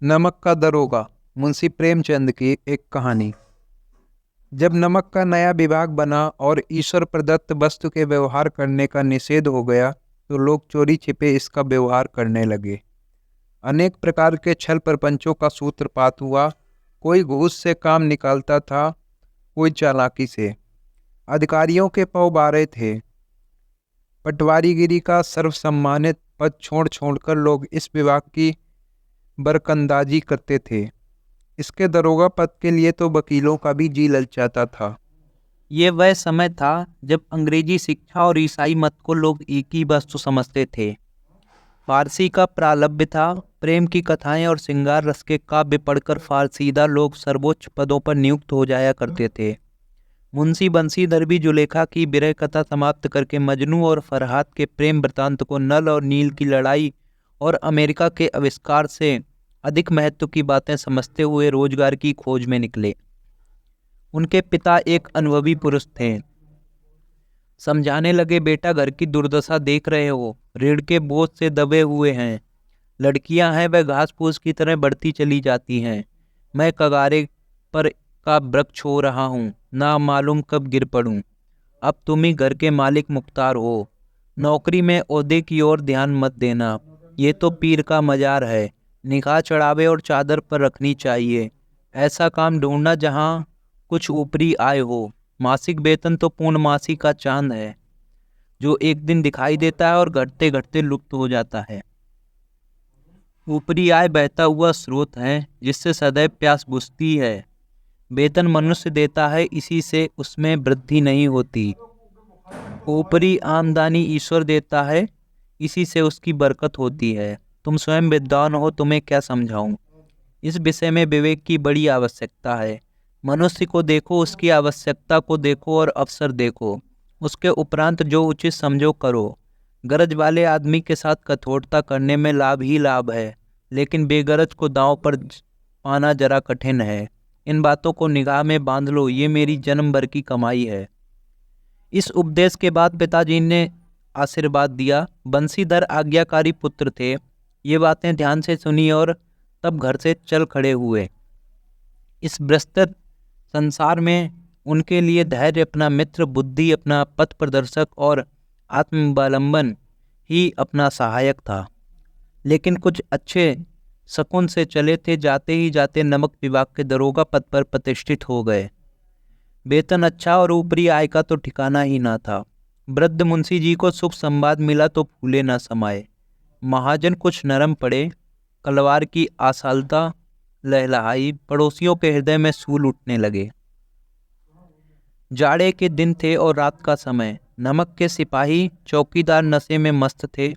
नमक का दरोगा, मुंशी प्रेमचंद की एक कहानी। जब नमक का नया विभाग बना और ईश्वर प्रदत्त वस्तु के व्यवहार करने का निषेध हो गया, तो लोग चोरी छिपे इसका व्यवहार करने लगे। अनेक प्रकार के छल प्रपंचों का सूत्रपात हुआ। कोई घूस से काम निकालता था, कोई चालाकी से। अधिकारियों के पौबारे थे। पटवारीगिरी का सर्वसम्मानित पद छोड़ छोड़कर लोग इस विभाग की बरकंदाजी करते थे। इसके दरोगा पद के लिए तो वकीलों का भी जी ललचाता था। ये वह समय था जब अंग्रेजी शिक्षा और ईसाई मत को लोग एक ही वस्तु समझते थे। फारसी का प्रारंभ था। प्रेम की कथाएं और श्रृंगार रस के काव्य पढ़कर फारसीदा लोग सर्वोच्च पदों पर नियुक्त हो जाया करते थे। मुंशी बंशीधर भी जुलेखा की विरह कथा समाप्त करके मजनू और फरहाद के प्रेम वृतांत को नल और नील की लड़ाई और अमेरिका के आविष्कार से अधिक महत्व की बातें समझते हुए रोजगार की खोज में निकले। उनके पिता एक अनुभवी पुरुष थे। समझाने लगे, बेटा घर की दुर्दशा देख रहे हो, ऋण के बोझ से दबे हुए हैं। लड़कियां हैं वह घास फूस की तरह बढ़ती चली जाती हैं। मैं कगारे पर का वृक्ष हो रहा हूँ, ना मालूम कब गिर पड़ूं। अब तुम ही घर के मालिक मुख्तार हो। नौकरी में ओहदे की ओर ध्यान मत देना, ये तो पीर का मजार है। निगाह चढ़ावे और चादर पर रखनी चाहिए। ऐसा काम ढूंढना जहाँ कुछ ऊपरी आय हो। मासिक वेतन तो पूर्णमासी का चांद है, जो एक दिन दिखाई देता है और घटते घटते लुप्त हो जाता है। ऊपरी आय बहता हुआ स्रोत है, जिससे सदैव प्यास बुझती है। वेतन मनुष्य देता है, इसी से उसमें वृद्धि नहीं होती। ऊपरी आमदनी ईश्वर देता है, इसी से उसकी बरकत होती है। तुम स्वयं विद्वान हो, तुम्हें क्या समझाऊं। इस विषय में विवेक की बड़ी आवश्यकता है। मनुष्य को देखो, उसकी आवश्यकता को देखो और अवसर देखो। उसके उपरांत जो उचित समझो करो। गरज वाले आदमी के साथ कठोरता करने में लाभ ही लाभ है, लेकिन बेगरज को दांव पर पाना जरा कठिन है। इन बातों को निगाह में बांध लो, ये मेरी जन्म भर की कमाई है। इस उपदेश के बाद पिताजी ने आशीर्वाद दिया। बंशीधर आज्ञाकारी पुत्र थे। ये बातें ध्यान से सुनी और तब घर से चल खड़े हुए। इस विस्तृत संसार में उनके लिए धैर्य अपना मित्र, बुद्धि अपना पथ प्रदर्शक और आत्मावलंबन ही अपना सहायक था। लेकिन कुछ अच्छे शकुन से चले थे। जाते ही जाते नमक विभाग के दरोगा पद पर प्रतिष्ठित हो गए। वेतन अच्छा और ऊपरी आय का तो ठिकाना ही ना था। वृद्ध मुंशी जी को सुख संवाद मिला तो फूले न समाये। महाजन कुछ नरम पड़े। कलवार की आशालता लहलहाई। पड़ोसियों के हृदय में सूल उठने लगे। जाड़े के दिन थे और रात का समय। नमक के सिपाही चौकीदार नशे में मस्त थे।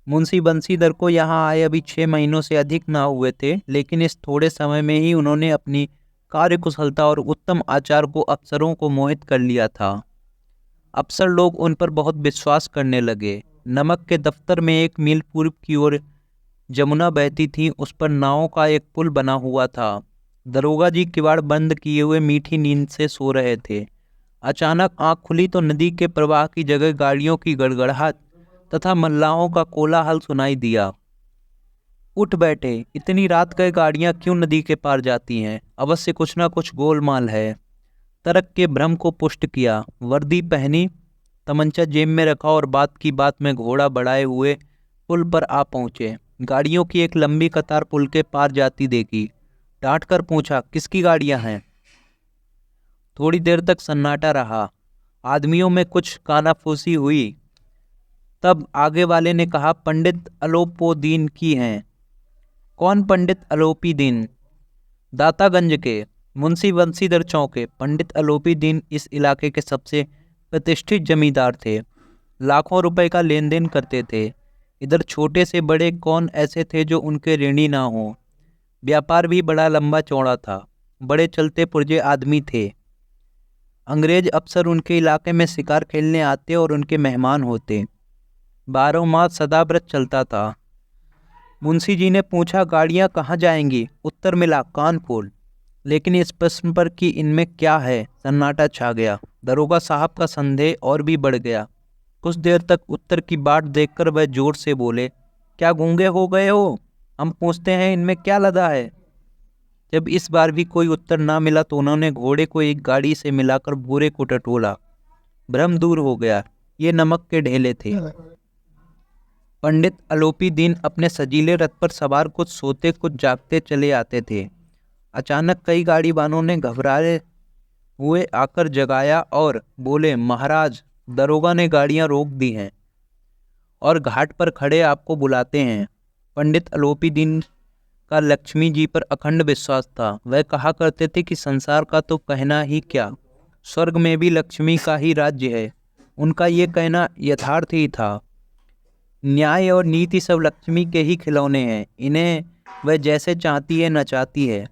मुंशी बंशीधर को यहाँ आए अभी 6 महीनों से अधिक ना हुए थे, लेकिन इस थोड़े समय में ही उन्होंने अपनी कार्यकुशलता और उत्तम आचार को अफसरों को मोहित कर लिया था। अफसर लोग उन पर बहुत विश्वास करने लगे। नमक के दफ्तर में एक मील पूर्व की ओर जमुना बहती थी। उस पर नावों का एक पुल बना हुआ था। दरोगा जी किवाड़ बंद किए हुए मीठी नींद से सो रहे थे। अचानक आंख खुली तो नदी के प्रवाह की जगह गाड़ियों की गड़गड़ाहट तथा मल्लाहों का कोलाहल सुनाई दिया। उठ बैठे। इतनी रात गए गाड़ियां क्यों नदी के पार जाती हैं? अवश्य कुछ ना कुछ गोलमाल है। तर्क के भ्रम को पुष्ट किया। वर्दी पहनी, तमंचा जेब में रखा और बात की बात में घोड़ा बढ़ाए हुए पुल पर आ पहुंचे। गाड़ियों की एक लंबी कतार पुल के पार जाती देखी। डांट कर पूछा, किसकी गाड़ियां हैं? थोड़ी देर तक सन्नाटा रहा। आदमियों में कुछ कानाफूसी हुई। तब आगे वाले ने कहा, पंडित अलोपोदीन की हैं। कौन पंडित अलोपीदीन? दातागंज के, मुंशी बंशीधर चौक के। पंडित अलोपीदीन इस इलाके के सबसे प्रतिष्ठित जमींदार थे। लाखों रुपए का लेन देन करते थे। इधर छोटे से बड़े कौन ऐसे थे जो उनके ऋणी ना हों। व्यापार भी बड़ा लंबा चौड़ा था। बड़े चलते पुर्जे आदमी थे। अंग्रेज अफसर उनके इलाके में शिकार खेलने आते और उनके मेहमान होते। 12 मास सदाव्रत चलता था। मुंशी जी ने पूछा, गाड़ियां कहाँ जाएंगी? उत्तर मिला, कानपुर। लेकिन इस प्रश्न पर कि इनमें क्या है, सन्नाटा छा गया। दरोगा साहब का संदेह और भी बढ़ गया। कुछ देर तक उत्तर की बाट देखकर वह जोर से बोले, क्या गूंगे हो गए हो? हम पूछते हैं इनमें क्या लदा है। जब इस बार भी कोई उत्तर ना मिला तो उन्होंने घोड़े को एक गाड़ी से मिलाकर बोरे को टटोला। भ्रम दूर हो गया, ये नमक के ढेले थे। पंडित अलोपी दीन अपने सजीले रथ पर सवार कुछ सोते कुछ जागते चले आते थे। अचानक कई गाड़ी वालों ने घबराए हुए आकर जगाया और बोले, महाराज, दरोगा ने गाड़ियां रोक दी हैं और घाट पर खड़े आपको बुलाते हैं। पंडित अलोपी दीन का लक्ष्मी जी पर अखंड विश्वास था। वह कहा करते थे कि संसार का तो कहना ही क्या, स्वर्ग में भी लक्ष्मी का ही राज्य है। उनका ये कहना यथार्थ ही था। न्याय और नीति सब लक्ष्मी के ही खिलौने हैं, इन्हें वह जैसे चाहती है नचाती है।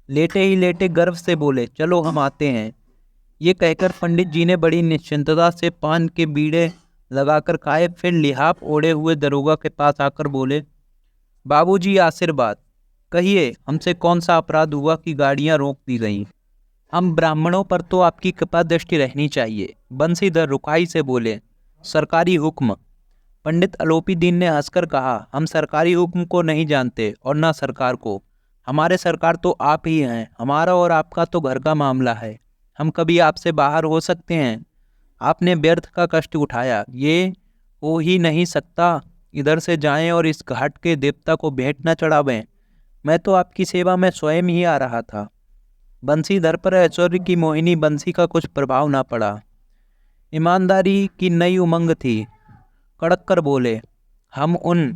लेटे ही लेटे गर्व से बोले, चलो हम आते हैं। ये कहकर पंडित जी ने बड़ी निश्चिंतता से पान के बीड़े लगाकर खाए, फिर लिहाफ ओढ़े हुए दरोगा के पास आकर बोले, बाबूजी आशीर्वाद, कहिए हमसे कौन सा अपराध हुआ कि गाड़ियां रोक दी गईं? हम ब्राह्मणों पर तो आपकी कृपा दृष्टि रहनी चाहिए। बंसीधर रुखाई से बोले, सरकारी हुक्म। पंडित अलोपी दीन ने हंसकर कहा, हम सरकारी हुक्म को नहीं जानते और ना सरकार को। हमारे सरकार तो आप ही हैं। हमारा और आपका तो घर का मामला है। हम कभी आपसे बाहर हो सकते हैं? आपने व्यर्थ का कष्ट उठाया, ये हो ही नहीं सकता। इधर से जाएं और इस घाट के देवता को भेंट न चढ़ावें। मैं तो आपकी सेवा में स्वयं ही आ रहा था। बंसीधर पर ऐश्वर्य की मोहिनी बंसी का कुछ प्रभाव ना पड़ा। ईमानदारी की नई उमंग थी। कड़क कर बोले, हम उन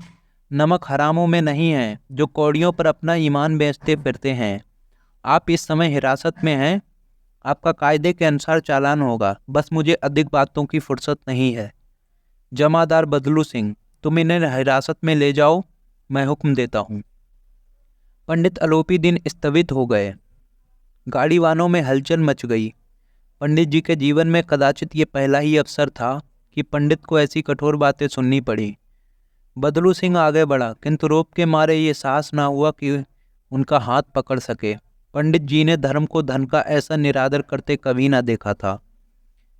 नमक हरामों में नहीं हैं जो कौड़ियों पर अपना ईमान बेचते फिरते हैं। आप इस समय हिरासत में हैं, आपका कायदे के अनुसार चालान होगा। बस मुझे अधिक बातों की फुर्सत नहीं है। जमादार बदलू सिंह, तुम इन्हें हिरासत में ले जाओ, मैं हुक्म देता हूँ। पंडित अलोपी दीन स्तंभित हो गए। गाड़ी वानों में हलचल मच गई। पंडित जी के जीवन में कदाचित ये पहला ही अवसर था कि पंडित को ऐसी कठोर बातें सुननी पड़ी। बदलू सिंह आगे बढ़ा, किंतु रोप के मारे ये साहस ना हुआ कि उनका हाथ पकड़ सके। पंडित जी ने धर्म को धन का ऐसा निरादर करते कभी ना देखा था।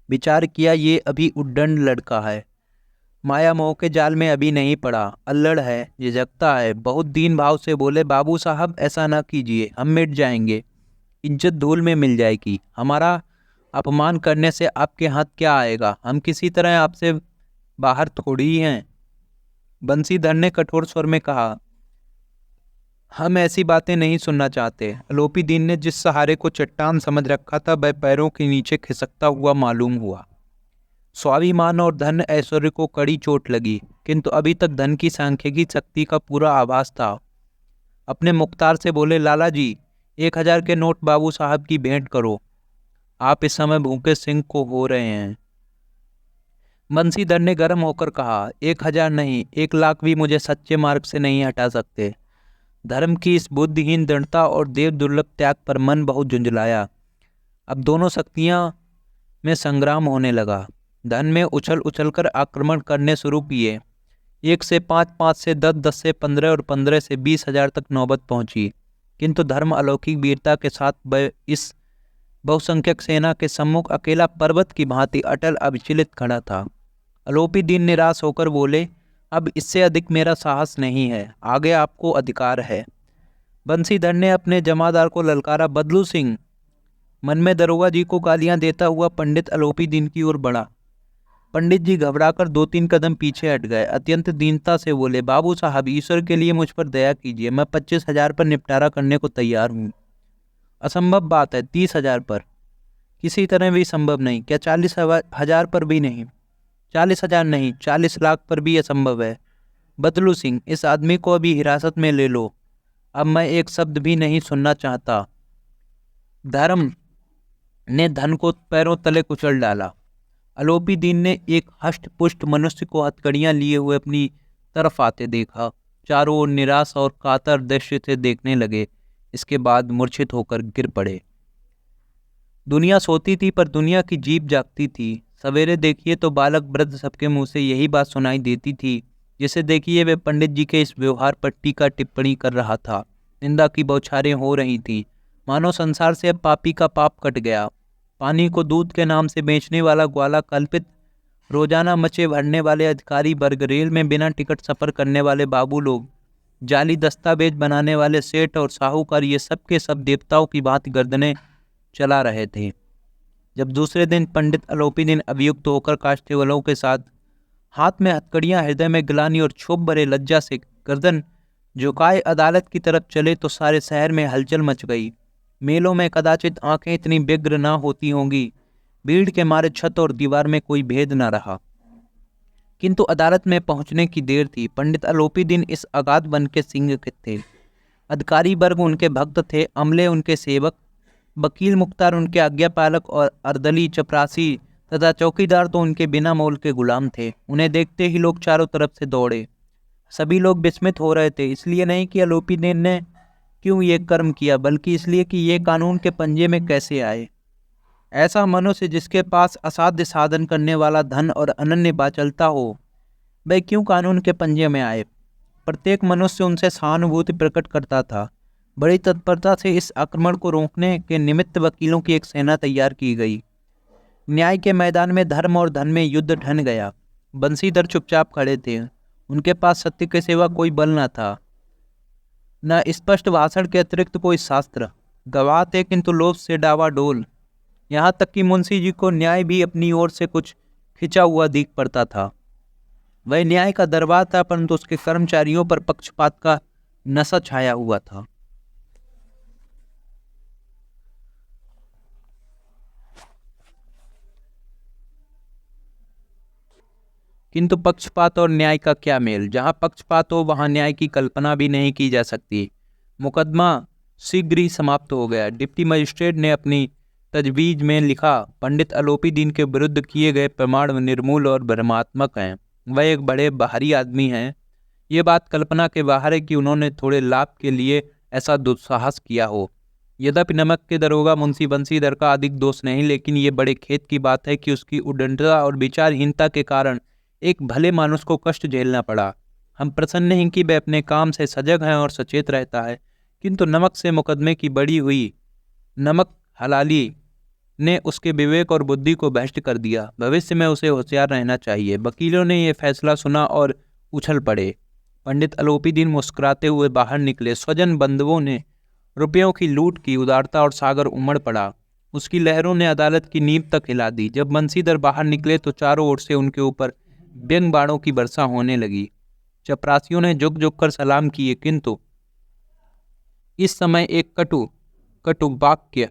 विचार किया, ये अभी उद्दंड लड़का है, माया मोह के जाल में अभी नहीं पड़ा, अल्लड़ है, झिझकता है। बहुत दीन भाव से बोले, बाबू साहब ऐसा ना कीजिए, हम मिट जाएंगे, इज्जत धूल में मिल जाएगी। हमारा अपमान करने से आपके हाथ क्या आएगा? हम किसी तरह आपसे बाहर थोड़ी ही हैं। बंसीधर ने कठोर स्वर में कहा, हम ऐसी बातें नहीं सुनना चाहते। अलोपी दीन ने जिस सहारे को चट्टान समझ रखा था वह पैरों के नीचे खिसकता हुआ मालूम हुआ। स्वाभिमान और धन ऐश्वर्य को कड़ी चोट लगी, किंतु अभी तक धन की सांख्यिकी शक्ति का पूरा आभास था। अपने मुख्तार से बोले, लाला जी, 1000 के नोट बाबू साहब की भेंट करो। आप इस समय भूखे सिंह को हो रहे हैं। बंसीधर ने गर्म होकर कहा, 1000 नहीं, 1,00,000 भी मुझे सच्चे मार्ग से नहीं हटा सकते। धर्म की इस बुद्धिहीन दृढ़ता और देव दुर्लभ त्याग पर मन बहुत झुंझलाया। अब दोनों शक्तियां में संग्राम होने लगा। धन में उछल उछलकर आक्रमण करने शुरू किए। 1 से 5, 5 से 10, 10 से 15 और 15 से 20,000 तक नौबत पहुंची। किंतु धर्म अलौकिक वीरता के साथ इस बहुसंख्यक सेना के सम्मुख अकेला पर्वत की भांति अटल अविचलित खड़ा था। अलोपी दीन निराश होकर बोले, अब इससे अधिक मेरा साहस नहीं है, आगे आपको अधिकार है। बंसीधर ने अपने जमादार को ललकारा। बदलू सिंह मन में दरोगा जी को गालियां देता हुआ पंडित अलोपी दीन की ओर बढ़ा। पंडित जी घबराकर 2-3 कदम पीछे हट गए। अत्यंत दीनता से बोले, बाबू साहब, ईश्वर के लिए मुझ पर दया कीजिए, मैं 25,000 पर निपटारा करने को तैयार हूँ। असंभव बात है, 30,000 पर किसी तरह भी संभव नहीं। क्या 40,000 पर भी नहीं? 40,000 नहीं, 40 लाख पर भी असंभव है। बदलू सिंह, इस आदमी को अभी हिरासत में ले लो। अब मैं एक शब्द भी नहीं सुनना चाहता। धर्म ने धन को पैरों तले कुचल डाला। अलोपी दीन ने एक हष्ट पुष्ट मनुष्य को हथकड़ियां लिए हुए अपनी तरफ आते देखा। चारों ओर निराश और कातर दृश्य से देखने लगे। इसके बाद मूर्छित होकर गिर पड़े। दुनिया सोती थी पर दुनिया की जीभ जागती थी। सवेरे देखिए तो बालक वृद्ध सबके मुंह से यही बात सुनाई देती थी। जिसे देखिए वे पंडित जी के इस व्यवहार पर टीका टिप्पणी कर रहा था। निंदा की बौछारें हो रही थी, मानो संसार से अब पापी का पाप कट गया। पानी को दूध के नाम से बेचने वाला ग्वाला, कल्पित रोजाना मचे भरने वाले अधिकारी वर्ग, रेल में बिना टिकट सफर करने वाले बाबू लोग, जाली दस्तावेज बनाने वाले सेठ और साहूकार ये सब के सब देवताओं की भांति गर्दनें चला रहे थे। जब दूसरे दिन पंडित अलोपीदीन अभियुक्त होकर कांस्टेबलों के साथ हाथ में हथकड़ियां, हृदय में ग्लानि और क्षोभ भरे लज्जा से गर्दन झुकाए अदालत की तरफ चले तो सारे शहर में हलचल मच गई। मेलों में कदाचित आंखें इतनी व्यग्र न होती होंगी, भीड़ के मारे छत और दीवार में कोई भेद न रहा। किंतु अदालत में पहुंचने की देर थी। पंडित अलोपीदीन इस अगाध वन के सिंह थे। अधिकारी वर्ग उनके भक्त थे, अमले उनके सेवक, वकील मुख्तार उनके आज्ञापालक और अर्दली, चपरासी तथा चौकीदार तो उनके बिना मोल के गुलाम थे। उन्हें देखते ही लोग चारों तरफ से दौड़े। सभी लोग विस्मित हो रहे थे, इसलिए नहीं कि अलोपीदीन ने क्यों ये कर्म किया, बल्कि इसलिए कि ये कानून के पंजे में कैसे आए। ऐसा मनुष्य जिसके पास असाध्य साधन करने वाला धन और अनन्य बाचलता हो, वह क्यों कानून के पंजे में आए। प्रत्येक मनुष्य उनसे सहानुभूति प्रकट करता था। बड़ी तत्परता से इस आक्रमण को रोकने के निमित्त वकीलों की एक सेना तैयार की गई। न्याय के मैदान में धर्म और धन में युद्ध ठन गया। बंसीधर चुपचाप खड़े थे। उनके पास सत्य के सिवा कोई बल न था, न स्पष्ट भाषण के अतिरिक्त कोई शास्त्र। गवाह थे किंतु लोभ से डावाडोल। यहाँ तक कि मुंशी जी को न्याय भी अपनी ओर से कुछ खिंचा हुआ दिख पड़ता था। वह न्याय का दरबार था, परंतु उसके कर्मचारियों पर पक्षपात का नशा छाया हुआ था। किंतु पक्षपात और न्याय का क्या मेल। जहाँ पक्षपात हो वहाँ न्याय की कल्पना भी नहीं की जा सकती। मुकदमा शीघ्र ही समाप्त हो गया। डिप्टी मजिस्ट्रेट ने अपनी तजवीज में लिखा, पंडित अलोपीदीन के विरुद्ध किए गए प्रमाण निर्मूल और भ्रमात्मक हैं। वह एक बड़े बाहरी आदमी हैं। ये बात कल्पना के बाहर है कि उन्होंने थोड़े लाभ के लिए ऐसा दुस्साहस किया हो। यद्यपि नमक के दरोगा मुंशी बंसीधर का अधिक दोष नहीं, लेकिन ये बड़े खेद की बात है कि उसकी उद्दंडता और विचारहीनता के कारण एक भले मानुष को कष्ट झेलना पड़ा। हम प्रसन्न हैं कि वह अपने काम से सजग है और सचेत रहता है, किंतु नमक से मुकदमे की बड़ी हुई नमक हलाली ने उसके विवेक और बुद्धि को भ्रष्ट कर दिया। भविष्य में उसे होशियार रहना चाहिए। वकीलों ने यह फैसला सुना और उछल पड़े। पंडित अलोपीदीन मुस्कुराते हुए बाहर निकले। स्वजन बंधुओं ने रुपयों की लूट की। उदारता और सागर उमड़ पड़ा। उसकी लहरों ने अदालत की नींव तक हिला दी। जब बंसीधर बाहर निकले तो चारों ओर से उनके ऊपर व्यंग बाणों की वर्षा होने लगी। चपरासियों ने झुक झुक कर सलाम किए, किंतु इस समय एक कटु वाक्य,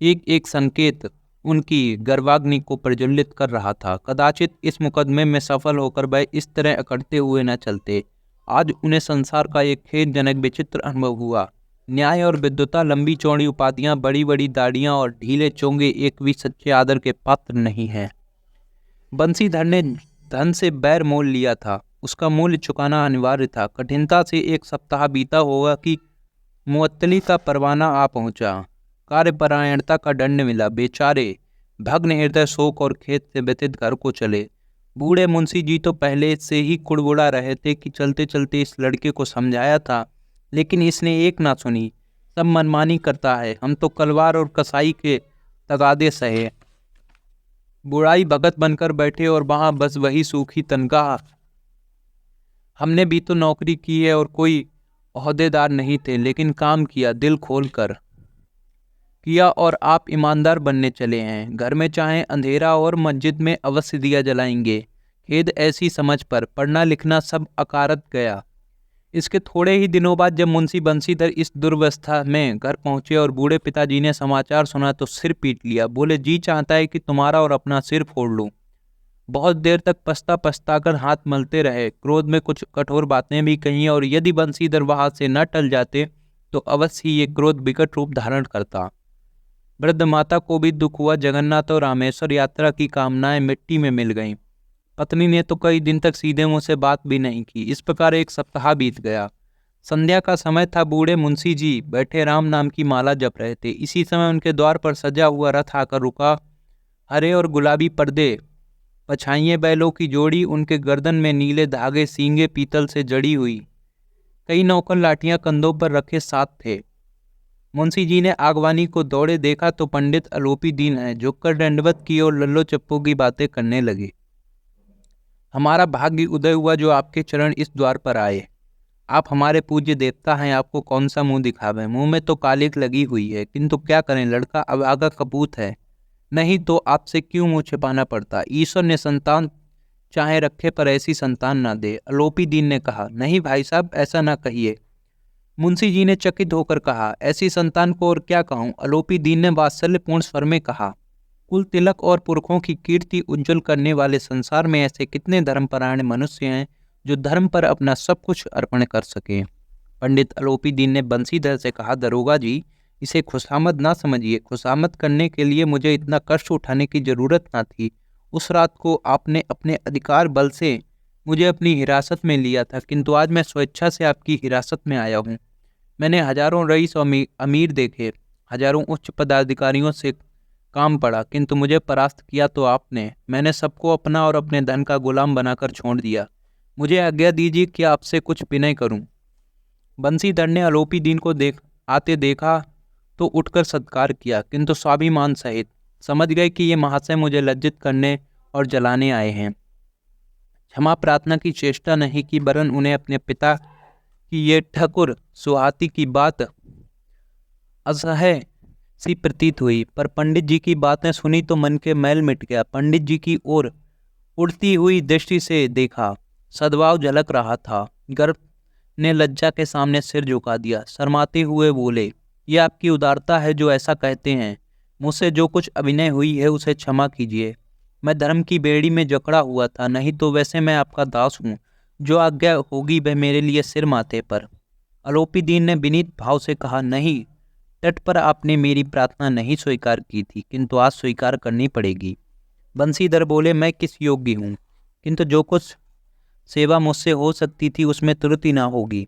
एक संकेत उनकी गर्वाग्नि को प्रज्वलित कर रहा था। कदाचित इस मुकदमे में सफल होकर वह इस तरह अकड़ते हुए न चलते। आज उन्हें संसार का एक खेदजनक विचित्र अनुभव हुआ। न्याय और विद्वता, लंबी चौड़ी उपाधियां, बड़ी बड़ी दाढ़ियां और ढीले चोंगे एक भी सच्चे आदर के पात्र नहीं हैं। बंसीधर ने धन से बैर मोल लिया था। उसका मूल्य चुकाना अनिवार्य था। कठिनता से एक सप्ताह बीता होगा कि मुअत्तली का परवाना आ पहुंचा। कार्यपरायणता का दंड मिला। बेचारे भग्न हृदय शोक और खेद से व्यथित घर को चले। बूढ़े मुंशी जी तो पहले से ही कुड़बुड़ा रहे थे कि चलते चलते इस लड़के को समझाया था, लेकिन इसने एक ना सुनी। सब मनमानी करता है। हम तो कलवार और कसाई के तगादे सहे। बुढ़ाई भगत बनकर बैठे और वहां बस वही सूखी तनख्वाह। हमने भी तो नौकरी की है और कोई ओहदेदार नहीं थे, लेकिन काम किया, दिल खोल कर किया और आप ईमानदार बनने चले हैं। घर में चाहे अंधेरा और मस्जिद में अवश्य दिया जलाएंगे। खेद ऐसी समझ पर पढ़ना लिखना सब अकारत गया। इसके थोड़े ही दिनों बाद जब मुंशी बंसीधर इस दुर्वस्था में घर पहुंचे और बूढ़े पिताजी ने समाचार सुना तो सिर पीट लिया। बोले, जी चाहता है कि तुम्हारा और अपना सिर फोड़ लूं। बहुत देर तक पछता कर हाथ मलते रहे। क्रोध में कुछ कठोर बातें भी कही और यदि बंसीधर वहां से न टल जाते तो अवश्य ही ये क्रोध विकट रूप धारण करता। वृद्ध माता को भी दुख हुआ। जगन्नाथ और रामेश्वर यात्रा की कामनाएं मिट्टी में मिल गईं। पत्नी ने तो कई दिन तक सीधे मुंह से बात भी नहीं की। इस प्रकार एक सप्ताह बीत गया। संध्या का समय था। बूढ़े मुंशी जी बैठे राम नाम की माला जप रहे थे। इसी समय उनके द्वार पर सजा हुआ रथ आकर रुका। हरे और गुलाबी पर्दे, पछाइये बैलों की जोड़ी, उनके गर्दन में नीले धागे, सींगे पीतल से जड़ी हुई। कई नौकर लाठियां कंधों पर रखे साथ थे। मुंशी जी ने आगवानी को दौड़े देखा तो पंडित अलोपीदीन है। झुककर दंडवत की और लल्लो चप्पू की बातें करने लगे। हमारा भाग्य उदय हुआ जो आपके चरण इस द्वार पर आए। आप हमारे पूज्य देवता हैं, आपको कौन सा मुंह दिखावे। मुंह में तो कालिक लगी हुई है, किंतु क्या करें, लड़का अभागा कपूत है, नहीं तो आपसे क्यों मुंह छिपाना पड़ता। ईश्वर ने संतान चाहे रखे पर ऐसी संतान ना दे। अलोपी दीन ने कहा, नहीं भाई साहब, ऐसा ना कहिए। मुंशी जी ने चकित होकर कहा, ऐसी संतान को और क्या कहूँ। अलोपी दीन ने वात्सल्यपूर्ण स्वर में कहा, कुल तिलक और पुरखों की कीर्ति उज्जवल करने वाले संसार में ऐसे कितने धर्मपरायण मनुष्य हैं जो धर्म पर अपना सब कुछ अर्पण कर सके। पंडित अलोपी दीन ने बंसीधर से कहा, दरोगा जी, इसे खुशामद ना समझिए। खुशामद करने के लिए मुझे इतना कष्ट उठाने की जरूरत ना थी। उस रात को आपने अपने अधिकार बल से मुझे अपनी हिरासत में लिया था, किंतु आज मैं स्वेच्छा से आपकी हिरासत में आया हूँ। मैंने हजारों रईस और अमीर देखे, हजारों उच्च पदाधिकारियों से काम पड़ा, किंतु मुझे परास्त किया तो आपने। मैंने सबको अपना और अपने धन का गुलाम बनाकर छोड़ दिया। मुझे आज्ञा दीजिए कि आपसे कुछ विनय करूं। बंसीधर ने अलोपी दीन को आते देखा तो उठकर सत्कार किया, किंतु स्वाभिमान सहित। समझ गए कि ये महाशय मुझे लज्जित करने और जलाने आए हैं। क्षमा प्रार्थना की चेष्टा नहीं की, वरन उन्हें अपने पिता की ये ठकुर सुहाती की बात असह्य सी प्रतीत हुई। पर पंडित जी की बातें सुनी तो मन के मैल मिट गया। पंडित जी की ओर उड़ती हुई दृष्टि से देखा, सद्भाव झलक रहा था। गर्भ ने लज्जा के सामने सिर झुका दिया। शर्माते हुए बोले, ये आपकी उदारता है जो ऐसा कहते हैं। मुझसे जो कुछ अभिनय हुई है उसे क्षमा कीजिए। मैं धर्म की बेड़ी में जकड़ा हुआ था, नहीं तो वैसे मैं आपका दास हूँ। जो आज्ञा होगी वह मेरे लिए सिर माथे पर। अलोपी दीन ने विनीत भाव से कहा, नहीं, तट पर आपने मेरी प्रार्थना नहीं स्वीकार की थी, किंतु आज स्वीकार करनी पड़ेगी। बंसीधर बोले, मैं किस योग्य हूँ, किंतु जो कुछ सेवा मुझसे हो सकती थी उसमें त्रुटि ना होगी।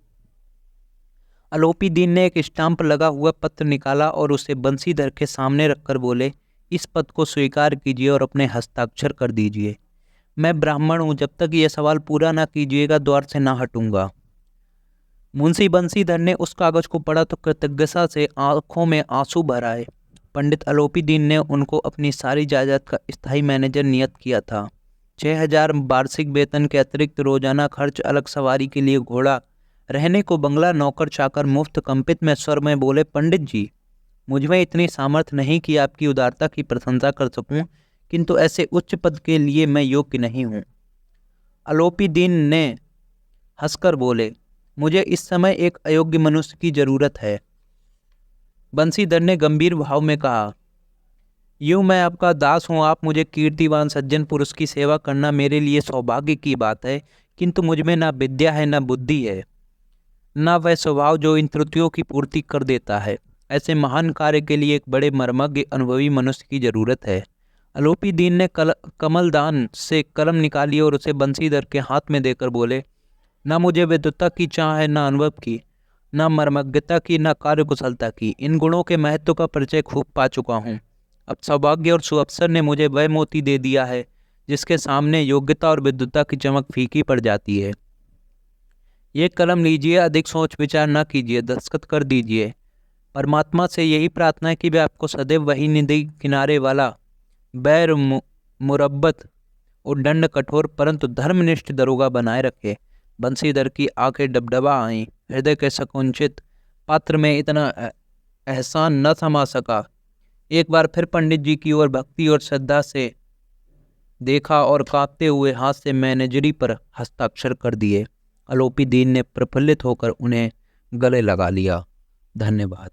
अलोपी दीन ने एक स्टाम्प लगा हुआ पत्र निकाला और उसे बंसीधर के सामने रखकर बोले, इस पद को स्वीकार कीजिए और अपने हस्ताक्षर कर दीजिए। मैं ब्राह्मण हूँ, जब तक यह सवाल पूरा ना कीजिएगा द्वार से ना हटूंगा। मुंशी बंसीधर ने उस कागज को पढ़ा तो कृतज्ञता से आंखों में आंसू भर आए। पंडित अलोपी दीन ने उनको अपनी सारी जायदाद का स्थायी मैनेजर नियत किया था। 6,000 वार्षिक वेतन के अतिरिक्त रोजाना खर्च, अलग सवारी के लिए घोड़ा, रहने को बंगला, नौकर चाकर मुफ्त। कंपित में स्वर में बोले, पंडित जी, मुझमें इतनी सामर्थ्य नहीं कि आपकी उदारता की प्रशंसा कर सकूं, किंतु ऐसे उच्च पद के लिए मैं योग्य नहीं हूं। अलोपी दीन ने हंसकर बोले, मुझे इस समय एक अयोग्य मनुष्य की जरूरत है। बंसीधर ने गंभीर भाव में कहा, यूँ मैं आपका दास हूँ, आप मुझे कीर्तिवान सज्जन पुरुष की सेवा करना मेरे लिए सौभाग्य की बात है, किंतु मुझमें ना विद्या है, ना बुद्धि है, ना वह स्वभाव जो इन त्रुटियों की पूर्ति कर देता है। ऐसे महान कार्य के लिए एक बड़े मर्मज्ञ अनुभवी मनुष्य की जरूरत है। अलोपी दीन ने कमलदान से कलम निकाली और उसे बंसीधर के हाथ में देकर बोले, ना मुझे विद्वता की चाह है, ना अनुभव की, ना मर्मज्ञता की, ना कार्यकुशलता की। इन गुणों के महत्व का परिचय खूब पा चुका हूँ। अब सौभाग्य और सुअवसर ने मुझे वह मोती दे दिया है जिसके सामने योग्यता और विद्वता की चमक फीकी पड़ जाती है। ये कलम लीजिए, अधिक सोच विचार न कीजिए, दस्तखत कर दीजिए। परमात्मा से यही प्रार्थना है कि वह आपको सदैव वही नदी किनारे वाला बैर मुरब्बत और दंड कठोर परंतु धर्मनिष्ठ दरोगा बनाए रखे। बंसीधर की आंखें डबडबा आईं। हृदय के संकुचित पात्र में इतना एहसान न समा सका। एक बार फिर पंडित जी की ओर भक्ति और श्रद्धा से देखा और कांपते हुए हाथ से मैनेजरी पर हस्ताक्षर कर दिए। अलोपी दीन ने प्रफुल्लित होकर उन्हें गले लगा लिया। धन्यवाद।